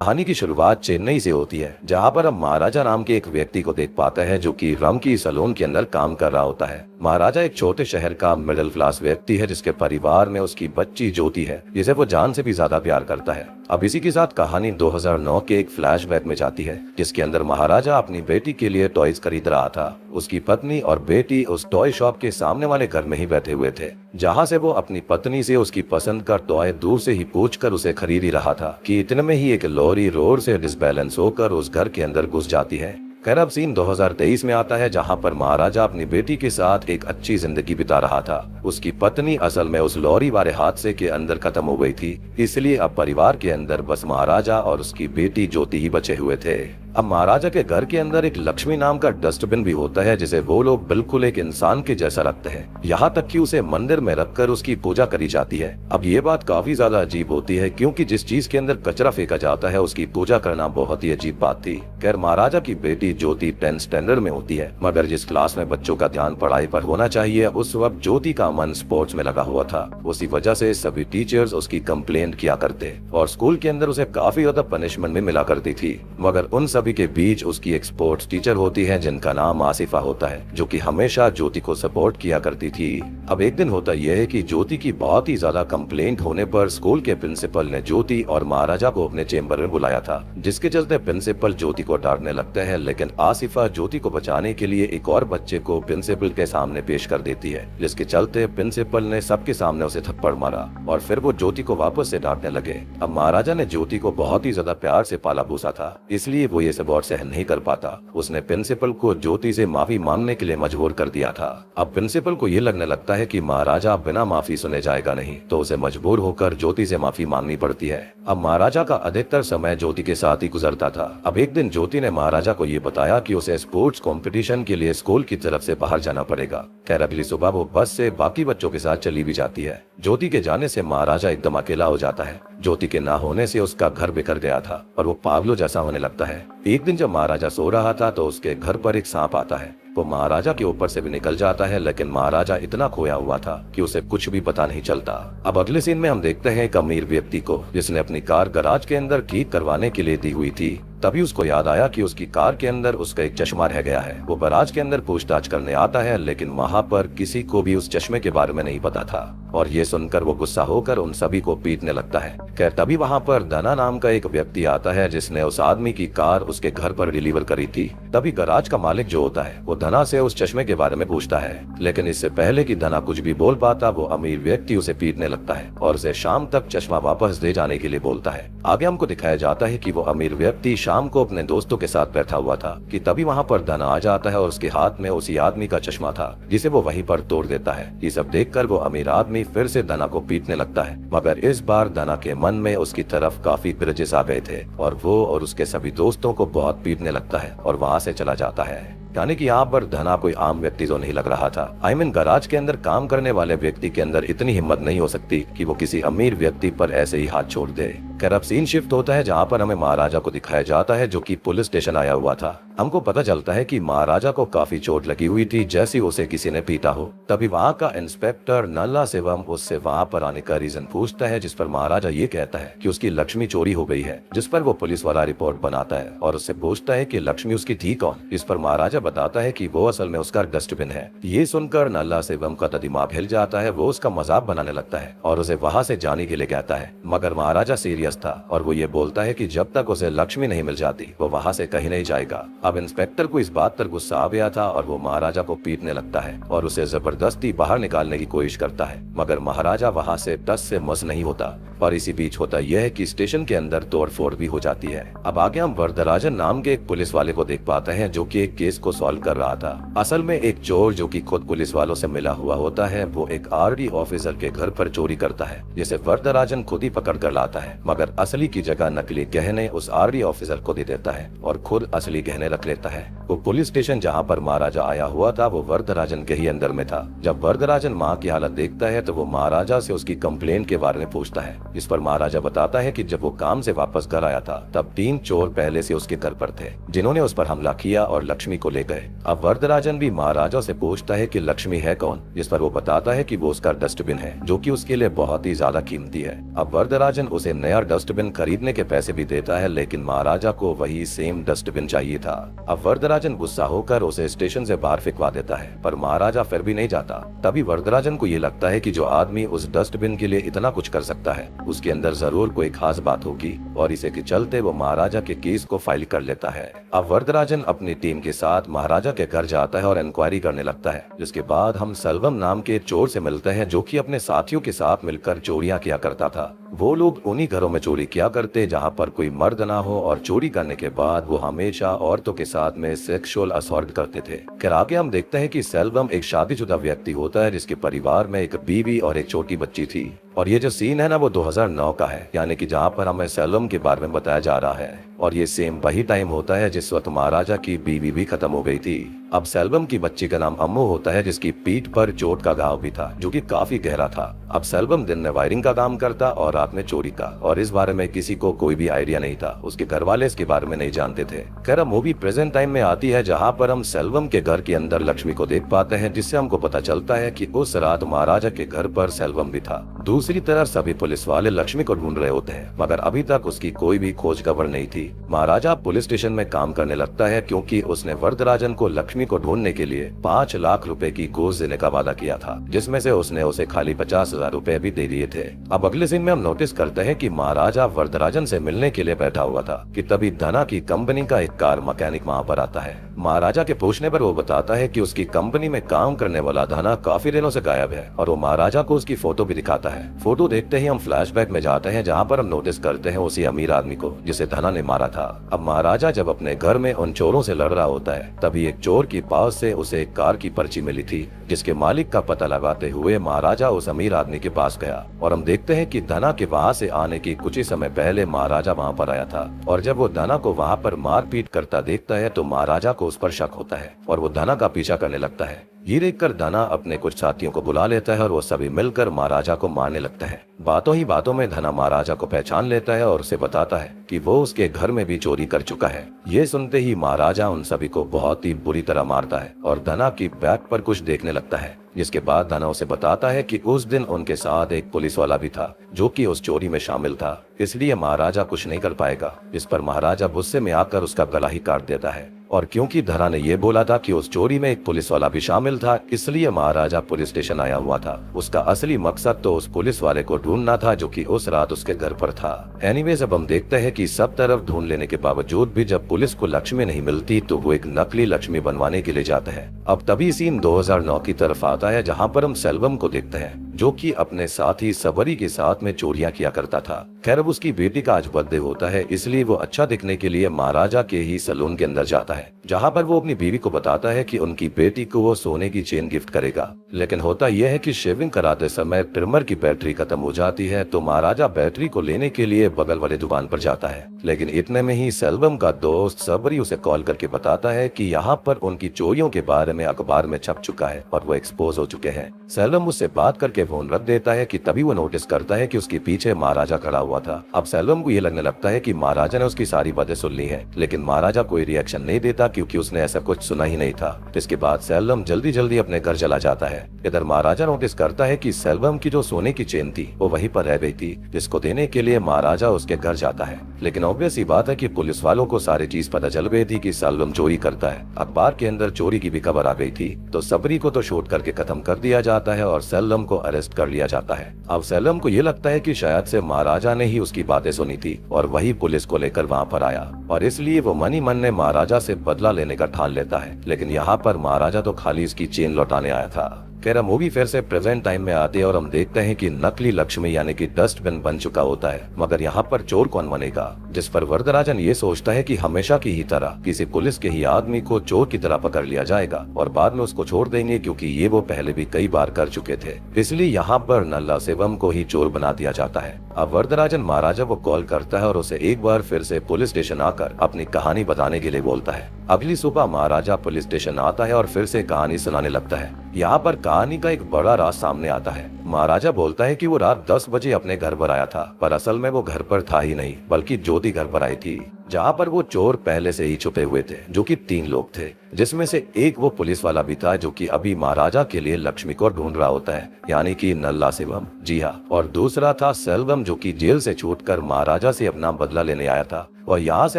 कहानी की शुरुआत चेन्नई से होती है, जहां पर हम महाराजा नाम के एक व्यक्ति को देख पाते हैं जो कि रम की सैलून के अंदर काम कर रहा होता है। महाराजा एक छोटे शहर का मिडिल क्लास व्यक्ति है जिसके परिवार में उसकी बच्ची ज्योति है, जिसे वो जान से भी ज्यादा प्यार करता है। अब इसी के साथ कहानी 2009 के एक फ्लैशबैक में जाती है, जिसके अंदर महाराजा अपनी बेटी के लिए टॉयज खरीद रहा था। उसकी पत्नी और बेटी उस टॉय शॉप के सामने वाले घर में ही बैठे हुए थे, जहां से वो अपनी पत्नी से उसकी पसंद का टॉय दूर से ही पूछकर उसे खरीद ही रहा था कि इतने में ही एक लॉरी रोड से डिसबैलेंस होकर उस घर के अंदर घुस जाती है। खैर, अब सीन 2023 में आता है, जहां पर महाराजा अपनी बेटी के साथ एक अच्छी जिंदगी बिता रहा था। उसकी पत्नी असल में उस लॉरी वाले हादसे के अंदर खत्म हो गई थी, इसलिए अब परिवार के अंदर बस महाराजा और उसकी बेटी ज्योति ही बचे हुए थे। अब महाराजा के घर के अंदर एक लक्ष्मी नाम का डस्टबिन भी होता है, जिसे वो लोग बिल्कुल एक इंसान के जैसा रखते हैं। यहाँ तक कि उसे मंदिर में रखकर उसकी पूजा करी जाती है। अब ये बात काफी ज्यादा अजीब होती है, क्योंकि जिस चीज के अंदर कचरा फेंका जाता है उसकी पूजा करना बहुत ही अजीब बात थी। खैर, महाराजा की बेटी ज्योति 10th स्टैंडर्ड में होती है, मगर जिस क्लास में बच्चों का ध्यान पढ़ाई पर होना चाहिए, उस वक्त ज्योति का मन स्पोर्ट्स में लगा हुआ था। उसी वजह से सभी टीचर्स उसकी कंप्लेंट किया करते और स्कूल के अंदर उसे काफी ज्यादा पनिशमेंट भी मिला करती थी। मगर उन सभी के बीच उसकी एक स्पोर्ट्स टीचर होती है जिनका नाम आसिफा होता है, जो कि हमेशा ज्योति को सपोर्ट किया करती थी। अब एक दिन होता यह है कि ज्योति की बहुत ही ज्यादा कंप्लेंट होने पर स्कूल के प्रिंसिपल ने ज्योति और महाराजा को अपने चेंबर में बुलाया था, जिसके चलते प्रिंसिपल ज्योति को डांटने लगता है। लेकिन आसिफा ज्योति को बचाने के लिए एक और बच्चे को प्रिंसिपल के सामने पेश कर देती है, जिसके चलते प्रिंसिपल ने सबके सामने उसे थप्पड़ मारा और फिर वो ज्योति को वापस से डांटने लगे। अब महाराजा ने ज्योति को बहुत ही ज्यादा प्यार से पाला पोसा था, इसलिए वो ये सब और सहन नहीं कर पाता। उसने प्रिंसिपल को ज्योति से माफी मांगने के लिए मजबूर कर दिया था। अब प्रिंसिपल को ये लगने लगता है कि महाराजा बिना माफी सुने जाएगा नहीं, तो उसे मजबूर होकर ज्योति से माफी मांगनी पड़ती है। अब महाराजा का अधिकतर समय ज्योति के साथ ही गुजरता था। अब एक दिन ज्योति ने महाराजा को ये बताया कि उसे स्पोर्ट्स कंपटीशन के लिए स्कूल की तरफ से बाहर जाना पड़ेगा। खैर, अगली सुबह वो बस से बाकी बच्चों के साथ चली भी जाती है। ज्योति के जाने से महाराजा एकदम अकेला हो जाता है। ज्योति के ना होने से उसका घर बिखर गया था और वो पागलों जैसा होने लगता है। एक दिन जब महाराजा सो रहा था तो उसके घर पर एक सांप आता है। वो महाराजा के ऊपर से भी निकल जाता है, लेकिन महाराजा इतना खोया हुआ था कि उसे कुछ भी पता नहीं चलता। अब अगले सीन में हम देखते हैं एक अमीर व्यक्ति को, जिसने अपनी कार गराज के अंदर ठीक करवाने के लिए दी हुई थी। तभी उसको याद आया कि उसकी कार के अंदर उसका एक चश्मा रह गया है। वो गराज के अंदर पूछताछ करने आता है, लेकिन वहाँ पर किसी को भी उस चश्मे के बारे में नहीं पता था और ये सुनकर वो गुस्सा होकर उन सभी को पीटने लगता है। खैर, तभी वहाँ पर धना नाम का एक व्यक्ति आता है, जिसने उस आदमी की कार उसके घर पर डिलीवर करी थी। तभी गराज का मालिक जो होता है वो धना से उस चश्मे के बारे में पूछता है, लेकिन इससे पहले कि धना कुछ भी बोल पाता, वो अमीर व्यक्ति उसे पीटने लगता है और उसे शाम तक चश्मा वापस दे जाने के लिए बोलता है। आगे हमको दिखाया जाता है कि वो अमीर व्यक्ति शाम को अपने दोस्तों के साथ बैठा हुआ था कि तभी वहाँ पर धना आ जाता है और उसके हाथ में उसी आदमी का चश्मा था, जिसे वो वहीं पर तोड़ देता है। ये सब देखकर वो अमीर आदमी फिर से धना को पीटने लगता है, मगर इस बार धना के मन में उसकी तरफ काफी ग्रजेस आ गए थे और वो और उसके सभी दोस्तों को बहुत पीटने लगता है और वहाँ से चला जाता है। यानी कि यहाँ पर धना कोई आम व्यक्ति तो नहीं लग रहा था। गराज के अंदर काम करने वाले व्यक्ति के अंदर इतनी हिम्मत नहीं हो सकती कि वो किसी अमीर व्यक्ति पर ऐसे ही हाथ छोड़ दे। खैर, अब सीन शिफ्ट होता है, जहाँ पर हमें महाराजा को दिखाया जाता है जो कि पुलिस स्टेशन आया हुआ था। हमको पता चलता है कि महाराजा को काफी चोट लगी हुई थी, जैसी उसे किसी ने पीटा हो। तभी वहाँ का इंस्पेक्टर नल्ला शिवम उससे वहाँ पर आने का रीजन पूछता है, जिस पर महाराजा ये कहता है कि उसकी लक्ष्मी चोरी हो गई है, जिस पर वो पुलिस वाला रिपोर्ट बनाता है और उससे पूछता है कि लक्ष्मी उसकी थी कौन। इस पर महाराजा बताता है कि वो असल में उसका डस्टबिन है। ये सुनकर नल्ला शिवम का तो दिमाग हिल जाता है। वो उसका मजाक बनाने लगता है और उसे वहाँ से जाने के लिए कहता है, मगर महाराजा सीरियस था और वो ये बोलता है कि जब तक उसे लक्ष्मी नहीं मिल जाती वो वहाँ से कहीं नहीं जाएगा। अब इंस्पेक्टर को इस बात पर गुस्सा आ गया था और वो महाराजा को पीटने लगता है और उसे जबरदस्ती बाहर निकालने की कोशिश करता है, मगर महाराजा वहाँ से टस से मस नहीं होता। और इसी बीच होता यह है कि स्टेशन के अंदर तोड़फोड़ भी हो जाती है। अब आगे हम वरदराजन नाम के एक पुलिस वाले को देख पाते हैं, जो कि एक केस को सॉल्व कर रहा था। असल में एक चोर जो कि खुद पुलिस वालों से मिला हुआ होता है, वो एक आरडी ऑफिसर के घर पर चोरी करता है, जिसे वरदराजन खुद ही पकड़ कर लाता है, मगर असली की जगह नकली गहने उस आरडी ऑफिसर को दे देता है और खुद असली गहने रख लेता है। वो पुलिस स्टेशन जहाँ पर महाराजा आया हुआ था वो वरदराजन के ही अंदर में था। जब वरदराजन माँ की हालत देखता है तो वो महाराजा से उसकी कंप्लेंट के बारे में पूछता है, इस पर महाराजा बताता है कि जब वो काम से वापस घर आया था तब 3 चोर पहले से उसके घर पर थे, जिन्होंने उस पर हमला किया और लक्ष्मी को ले गए। अब वरदराजन भी महाराजा से पूछता है कि लक्ष्मी है कौन, जिस पर वो बताता है कि वो उसका डस्टबिन है, जो कि उसके लिए बहुत ही ज्यादा कीमती है। अब वरदराजन उसे नया डस्टबिन खरीदने के पैसे भी देता है, लेकिन महाराजा को वही सेम डस्टबिन चाहिए था। अब वरदराजन गुस्सा होकर उसे स्टेशन से बाहर फेंकवा देता है, पर महाराजा फिर भी नहीं जाता। तभी वरदराजन को ये लगता है कि जो आदमी उस डस्टबिन के लिए इतना कुछ कर सकता है, उसके अंदर जरूर कोई खास बात होगी, और इसे के चलते वो महाराजा के केस को फाइल कर लेता है। अब वरदराजन अपनी टीम के साथ महाराजा के घर जाता है और इंक्वायरी करने लगता है, जिसके बाद हम सेल्वम नाम के चोर से मिलते हैं, जो कि अपने साथियों के साथ मिलकर चोरियां किया करता था। वो लोग उन्हीं घरों में चोरी किया करते जहां पर कोई मर्द ना हो, और चोरी करने के बाद वो हमेशा औरतों के साथ में सेक्सुअल असॉल्ट करते थे। फिर आगे हम देखते हैं कि सेल्वम एक शादीशुदा व्यक्ति होता है, जिसके परिवार में एक बीवी और एक छोटी बच्ची थी। और ये जो सीन है ना, वो 2009 का है, यानी कि जहाँ पर हमें सेल्वम के बारे में बताया जा रहा है। और ये सेम वही टाइम होता है जिस वक्त महाराजा की बीवी भी खत्म हो गई थी। अब सेल्वम की बच्ची का नाम अम्मू होता है, जिसकी पीठ पर चोट का घाव भी था, जो कि काफी गहरा था। अब सेल्वम दिन में वायरिंग का काम करता और रात में चोरी का, और इस बारे में किसी को कोई भी आइडिया नहीं था। उसके घर वाले इसके बारे में नहीं जानते थे। खैर मूवी प्रेजेंट टाइम में आती है, जहाँ पर हम सेल्वम के घर के अंदर लक्ष्मी को देख पाते हैं, जिससे हमको पता चलता है कि उस रात महाराजा के घर पर सेल्वम भी था। दूसरी तरफ सभी पुलिस वाले लक्ष्मी को ढूंढ रहे होते हैं, मगर अभी तक उसकी कोई भी खोज खबर नहीं थी। महाराजा पुलिस स्टेशन में काम करने लगता है, क्योंकि उसने वरदराजन को लक्ष्मी को ढूंढने के लिए 5 लाख रुपए की घूस देने का वादा किया था, जिसमें से उसने उसे खाली 50,000 रुपए भी दे दिए थे। अब अगले दिन में हम नोटिस करते हैं कि महाराजा वरदराजन से मिलने के लिए बैठा हुआ था कि तभी धना की कंपनी का एक कार मैकेनिक वहाँ पर आता है। महाराजा के पूछने पर वो बताता है कि उसकी कंपनी में काम करने वाला धना काफी दिनों से गायब है, और वो महाराजा को उसकी फोटो भी दिखाता है। फोटो देखते ही हम फ्लैशबैक में जाते हैं, जहाँ पर हम नोटिस करते हैं उसी अमीर आदमी को जिसे धना ने मारा था। अब महाराजा जब अपने घर में उन चोरों से लड़ रहा होता है, तभी एक चोर के पास से उसे एक कार की पर्ची मिली थी, जिसके मालिक का पता लगाते हुए महाराजा उस अमीर आदमी के पास गया। और हम देखते हैं कि धना के वहाँ से आने की कुछ ही समय पहले महाराजा वहाँ पर आया था, और जब वो धना को वहाँ पर मारपीट करता देखता है तो महाराजा को उस पर शक होता है, और वो धना का पीछा करने लगता है। ये देखकर धना अपने कुछ साथियों को बुला लेता है, और वो सभी मिलकर महाराजा को मारने लगता है। बातों ही बातों में धना महाराजा को पहचान लेता है और उसे बताता है कि वो उसके घर में भी चोरी कर चुका है। ये सुनते ही महाराजा उन सभी को बहुत ही बुरी तरह मारता है और धना की बैक पर कुछ देखने लगता है, जिसके बाद धना उसे बताता है कि उस दिन उनके साथ एक पुलिस वाला भी था, जो कि उस चोरी में शामिल था, इसलिए महाराजा कुछ नहीं कर पाएगा। इस पर महाराजा गुस्से में आकर उसका गला ही काट देता है। और क्योंकि धना ने ये बोला था कि उस चोरी में एक पुलिस वाला भी शामिल था, इसलिए महाराजा पुलिस स्टेशन आया हुआ था। उसका असली मकसद तो उस पुलिस वाले को ढूंढना था, जो कि उस रात उसके घर पर था। एनीवेज अब हम देखते हैं कि सब तरफ ढूंढ लेने के बावजूद भी जब पुलिस को लक्ष्मी नहीं मिलती, तो वो एक नकली लक्ष्मी बनवाने के लिए जाता है। अब तभी सीन 2009 की तरफ आता है, जहाँ पर हम सेल्वम को देखते हैं, जो कि अपने साथी सबरी के साथ में चोरियां किया करता था। खैर अब उसकी बेटी का आज बर्थडे होता है, इसलिए वो अच्छा दिखने के लिए महाराजा के ही सैलून के अंदर जाता है, जहाँ पर वो अपनी बीवी को बताता है कि उनकी बेटी को वो सोने की चेन गिफ्ट करेगा। लेकिन होता यह है कि शेविंग कराते समय ट्रिमर की बैटरी खत्म हो जाती है, तो महाराजा बैटरी को लेने के लिए बगल वाले दुकान पर जाता है। लेकिन इतने में ही सेल्वम का दोस्त सबरी उसे कॉल करके बताता है कि यहाँ पर उनकी चोरियों के बारे में अखबार में छप चुका है और वो एक्सपोज हो चुके हैं। सेल्वम उससे बात करके फोन रख देता है कि तभी वो नोटिस करता है कि उसके पीछे महाराजा खड़ा हुआ था। अब सेल्वम को ये लगने लगता है कि महाराजा ने उसकी सारी बातें सुन ली है, लेकिन महाराजा कोई रिएक्शन नहीं देता, क्योंकि उसने ऐसा कुछ सुना ही नहीं था। इसके बाद सेल्वम जल्दी जल्दी अपने घर चला जाता है। इधर महाराजा नोटिस करता है कि सेल्वम की जो सोने की चेन थी वो वहीं पर रह गई थी, जिसको देने के लिए महाराजा उसके घर जाता है। लेकिन ऑब्वियस ही बात है कि पुलिस वालों को सारी चीज पता चल गई थी कि सेल्वम चोरी करता है। अखबार के अंदर चोरी की भी खबर आ गई थी, तो सबरी को तो शूट करके खत्म कर दिया जाता है और सेल्वम को अरेस्ट कर लिया जाता है। अब सेल्वम को ये लगता है कि शायद से महाराजा ने ही उसकी बातें सुनी थी और वही पुलिस को लेकर वहाँ पर आया, और इसलिए वो मन ही मन ने महाराजा से बदला लेने का ठान लेता है। लेकिन यहाँ पर महाराजा तो खाली इसकी चेन लौटाने आया था। खैर मूवी फिर से प्रेजेंट टाइम में आती है और हम देखते हैं कि नकली लक्ष्मी यानी कि डस्टबिन बन चुका होता है, मगर यहाँ पर चोर कौन बनेगा, जिस पर वरदराजन ये सोचता है कि हमेशा की ही तरह किसी पुलिस के ही आदमी को चोर की तरह पकड़ लिया जाएगा और बाद में उसको छोड़ देंगे, क्योंकि ये वो पहले भी कई बार कर चुके थे। इसलिए यहाँ पर नल्ला सेवम को ही चोर बना दिया जाता है। अब वरदराजन महाराजा को कॉल करता है और उसे एक बार फिर से पुलिस स्टेशन आकर अपनी कहानी बताने के लिए बोलता है। अगली सुबह महाराजा पुलिस स्टेशन आता है और फिर से कहानी सुनाने लगता है। यहाँ पर कहानी का एक बड़ा राज सामने आता है। महाराजा बोलता है कि वो रात 10 बजे अपने घर पर आया था, पर असल में वो घर पर था ही नहीं, बल्कि ज्योति घर पर आई थी। जहाँ पर वो चोर पहले से ही छुपे हुए थे, जो कि 3 लोग थे, जिसमें से एक वो पुलिस वाला भी था जो कि अभी महाराजा के लिए लक्ष्मी को ढूंढ रहा होता है, यानी कि नल्ला शिवम। जी हाँ, और दूसरा था सेल्वम, जो कि जेल से छूटकर महाराजा से अपना बदला लेने आया था। और यहाँ से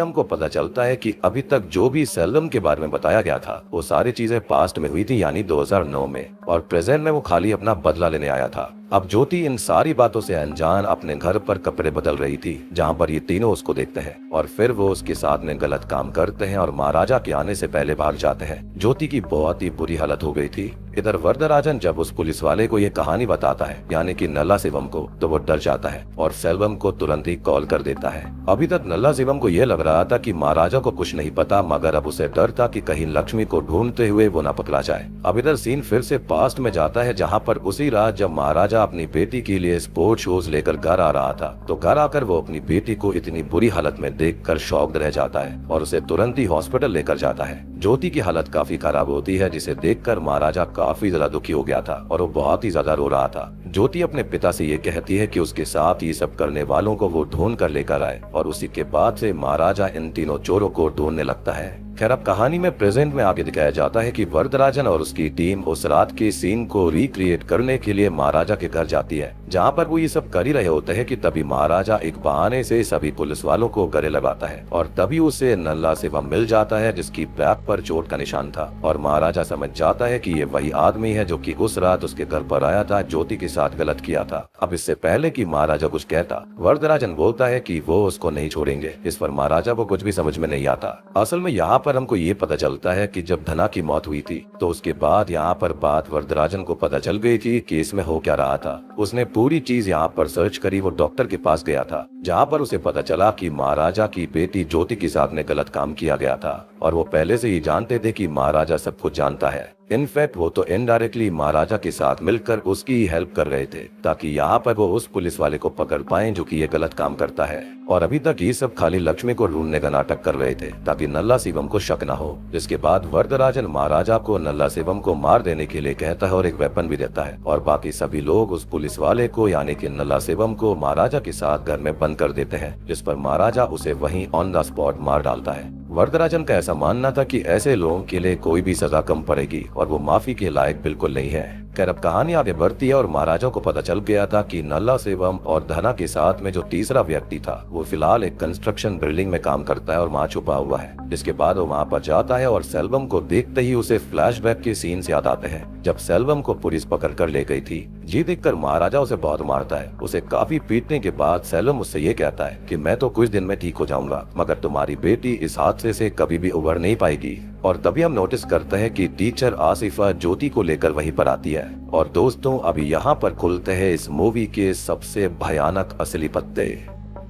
हमको पता चलता है कि अभी तक जो भी सेल्वम के बारे में बताया गया था वो सारी चीजें पास्ट में हुई थी, यानी 2009 में, और प्रेजेंट में वो खाली अपना बदला लेने आया था। अब ज्योति इन सारी बातों से अनजान अपने घर पर कपड़े बदल रही थी, जहाँ पर ये तीनों उसको देखते हैं और फिर वो उसके साथ में गलत काम करते हैं और महाराजा के आने से पहले भाग जाते हैं। ज्योति की बहुत ही बुरी हालत हो गई थी। इधर वरदराजन जब उस पुलिस वाले को ये कहानी बताता है, यानी कि नल्ला शिवम को, तो वो डर जाता है और सेल्वम को तुरंत ही कॉल कर देता है। अभी तक नल्ला शिवम को ये लग रहा था कि महाराजा को कुछ नहीं पता, मगर अब उसे डर था कि कहीं लक्ष्मी को ढूंढते हुए वो न पकड़ा जाए। अब इधर सीन फिर से पास्ट में जाता है, जहाँ पर उसी रात जब महाराजा अपनी बेटी के लिए स्पोर्ट शूज लेकर घर आ रहा था, तो घर आकर वो अपनी बेटी को इतनी बुरी हालत में देखकर शॉक्ड रह जाता है और उसे तुरंत ही हॉस्पिटल लेकर जाता है। ज्योति की हालत काफी खराब होती है, जिसे देखकर महाराजा काफी ज्यादा दुखी हो गया था और वो बहुत ही ज्यादा रो रहा था। ज्योति अपने पिता से ये कहती है कि उसके साथ ये सब करने वालों को वो ढूंढ कर लेकर आए, और उसी के बाद से महाराजा इन तीनों चोरों को ढूंढने लगता है। खैर, अब कहानी में प्रेजेंट में आगे दिखाया जाता है कि वरदराजन और उसकी टीम उस रात के सीन को रिक्रिएट करने के लिए महाराजा के घर जाती है, जहाँ पर वो ये सब कर ही रहे होते हैं कि तभी महाराजा एक बहाने से सभी पुलिस वालों को गले लगाता है और तभी उसे नल्ला शिवम मिल जाता है, जिसकी बैक पर चोट का निशान था। और महाराजा समझ जाता है कि ये वही आदमी है जो कि उस रात उसके घर पर आया था, ज्योति के साथ गलत किया था। अब इससे पहले कि महाराजा कुछ कहता, वरदराजन बोलता है कि वो उसको नहीं छोड़ेंगे। इस पर महाराजा को कुछ भी समझ में नहीं आता। असल में यहाँ पर हमको ये पता चलता है कि जब धना की मौत हुई थी, तो उसके बाद यहाँ पर बात वरदराजन को पता चल गई थी कि इसमें हो क्या रहा था। उसने पूरी चीज यहाँ पर सर्च करी। वो डॉक्टर के पास गया था, जहाँ पर उसे पता चला कि महाराजा की बेटी ज्योति के साथ में गलत काम किया गया था, और वो पहले से ही जानते थे कि महाराजा सब कुछ जानता है। इनफैक्ट वो तो इनडायरेक्टली महाराजा के साथ मिलकर उसकी ही हेल्प कर रहे थे, ताकि यहाँ पर वो उस पुलिस वाले को पकड़ पाए जो कि ये गलत काम करता है। और अभी तक ये सब खाली लक्ष्मी को ढूंढने का नाटक कर रहे थे, ताकि नल्ला शिवम को शक न हो। जिसके बाद वरदराजन महाराजा को नल्ला शिवम को मार देने के लिए कहता है और एक वेपन भी देता है, और बाकी सभी लोग उस पुलिस वाले को यानी कि नल्ला शिवम को महाराजा के साथ घर में बंद कर देते हैं, जिस पर महाराजा उसे वहीं ऑन द स्पॉट मार डालता है। वरदराजन का ऐसा मानना था कि ऐसे लोगों के लिए कोई भी सजा कम पड़ेगी और वो माफी के लायक बिल्कुल नहीं है। खैर, अब कहानी आगे बढ़ती है और महाराजा को पता चल गया था कि नल्ला शिवम और धना के साथ में जो तीसरा व्यक्ति था वो फिलहाल एक कंस्ट्रक्शन बिल्डिंग में काम करता है और वहाँ छुपा हुआ है। जिसके बाद वो वहाँ पर जाता है और सेल्वम को देखते ही उसे फ्लैशबैक के सीन से याद आते हैं, जब सेल्वम को पुलिस पकड़ कर ले गई थी। ये देखकर महाराजा उसे बहुत मारता है। उसे काफी पीटने के बाद सेल्वम उससे ये कहता है कि मैं तो कुछ दिन में ठीक हो जाऊंगा, मगर तुम्हारी बेटी इस हादसे से कभी भी उबर नहीं पाएगी। और तभी हम नोटिस करते हैं कि टीचर आसिफा ज्योति को लेकर वहीं पर आती है। और दोस्तों, अभी यहाँ पर खुलते हैं इस मूवी के सबसे भयानक असली पत्ते।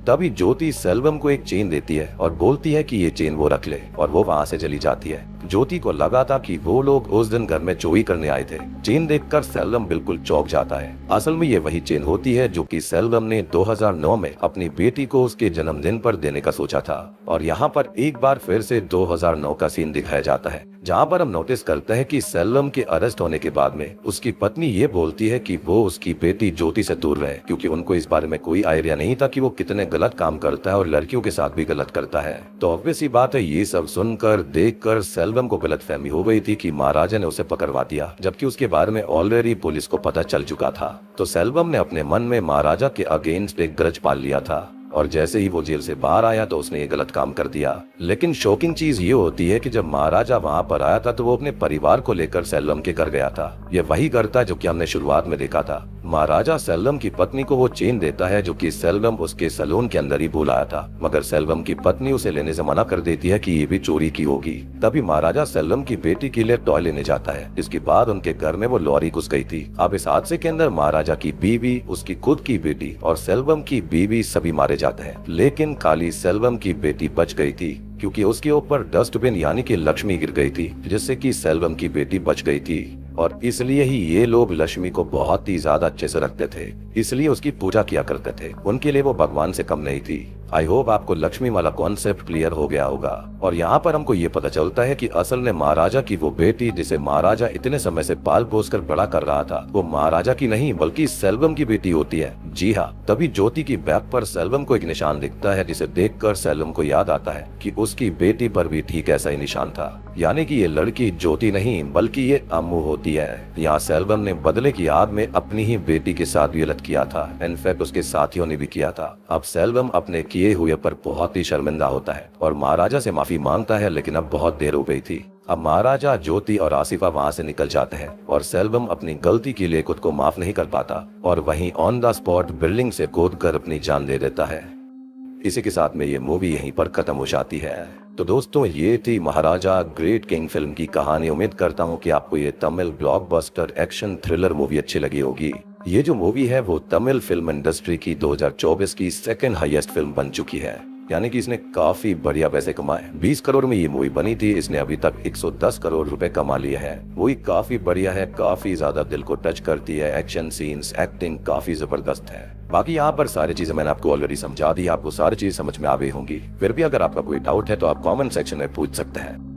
तभी ज्योति सेल्वम को एक चेन देती है और बोलती है कि ये चेन वो रख ले, और वो वहाँ से चली जाती है। ज्योति को लगा था कि वो लोग उस दिन घर में चोरी करने आए थे। चेन देखकर सेल्वम बिल्कुल चौंक जाता है। असल में ये वही चेन होती है जो कि सेल्वम ने 2009 में अपनी बेटी को उसके जन्मदिन पर देने का सोचा था। और यहाँ पर एक बार फिर से 2009 का सीन दिखाया जाता है, जहाँ पर हम नोटिस करते हैं कि सेल्वम के अरेस्ट होने के बाद में उसकी पत्नी ये बोलती है कि वो उसकी बेटी ज्योति से दूर रहे, क्योंकि उनको इस बारे में कोई आइडिया नहीं था कि वो कितने गलत काम करता है और लड़कियों के साथ भी गलत करता है। तो ऑब्वियस ही बात है, ये सब सुनकर देखकर सेल्वम को गलतफहमी हो गई थी कि महाराजा ने उसे पकड़वा दिया, जबकि उसके बारे में ऑलरेडी पुलिस को पता चल चुका था। तो सेल्वम ने अपने मन में महाराजा के अगेंस्ट एक ग्रज पाल लिया था, और जैसे ही वो जेल से बाहर आया तो उसने ये गलत काम कर दिया। लेकिन शॉकिंग चीज ये होती है कि जब महाराजा वहाँ पर आया था तो वो अपने परिवार को लेकर सेल्वम के घर गया था। ये वही घर था जो कि हमने शुरुआत में देखा था। महाराजा सेल्वम की पत्नी को वो चेन देता है जो कि सेल्वम उसके सैलून के अंदर ही भूल आया था, मगर सेल्वम की पत्नी उसे लेने से मना कर देती है कि ये भी चोरी की होगी। तभी महाराजा सेल्वम की बेटी के लिए टॉय लेने जाता है, जिसके बाद उनके घर में वो लॉरी घुस गई थी। अब इस हादसे के अंदर महाराजा की बीवी, उसकी खुद की बेटी और सेल्वम की बीवी सभी मारे जाते हैं, लेकिन खाली सेल्वम की बेटी बच गई थी, क्योंकि उसके ऊपर डस्टबिन यानी कि लक्ष्मी गिर गई थी, जिससे कि सेल्वम की बेटी बच गई थी। और इसलिए ही ये लोग लक्ष्मी को बहुत ही ज्यादा अच्छे से रखते थे, इसलिए उसकी पूजा किया करते थे। उनके लिए वो भगवान से कम नहीं थी। आई होप आपको लक्ष्मी वाला कॉन्सेप्ट क्लियर हो गया होगा। और यहाँ पर हमको ये पता चलता है कि असल में महाराजा की वो बेटी जिसे महाराजा इतने समय से पाल पोस कर बड़ा कर रहा था, वो महाराजा की नहीं बल्कि सेल्वम की बेटी होती है। जी हाँ, तभी ज्योति की बैग पर सेल्वम को एक निशान दिखता है, जिसे देखकर सेल्वम को याद आता है कि उसकी बेटी पर भी ठीक ऐसा ही निशान था। यानी कि ये लड़की ज्योति नहीं बल्कि ये अम्मू होती है। यहाँ सेल्वम ने बदले की याद में अपनी ही बेटी के साथ भी गलत किया था, इनफैक्ट उसके साथियों ने भी किया था। अब सेल्वम अपने किए हुए पर बहुत ही शर्मिंदा होता है और महाराजा से माफी मांगता है, लेकिन अब बहुत देर हो गई थी। अब महाराजा, ज्योति और आसिफा वहाँ से निकल जाते हैं और सेल्वम अपनी गलती के लिए खुद को माफ नहीं कर पाता और वहीं ऑन द स्पॉट बिल्डिंग से कूदकर अपनी जान दे देता है। इसी के साथ में ये मूवी यहीं पर खत्म हो जाती है। तो दोस्तों, ये थी महाराजा ग्रेट किंग फिल्म की कहानी। उम्मीद करता हूँ कि आपको ये Tamil blockbuster action thriller movie अच्छी लगी होगी। ये जो मूवी है वो तमिल फिल्म इंडस्ट्री की 2024 की सेकंड हाईएस्ट फिल्म बन चुकी है, यानी कि इसने काफी बढ़िया पैसे कमाए। 20 करोड़ में ये मूवी बनी थी, इसने अभी तक 110 करोड़ रुपए कमा लिए हैं। मूवी काफी बढ़िया है, काफी ज्यादा दिल को टच करती है, एक्शन सीन्स, एक्टिंग काफी जबरदस्त है। बाकी यहाँ पर सारी चीजें मैंने आपको ऑलरेडी समझा दी, आपको सारी चीज समझ में आ गई होंगी। फिर भी अगर आपका कोई डाउट है तो आप कमेंट सेक्शन में पूछ सकते हैं।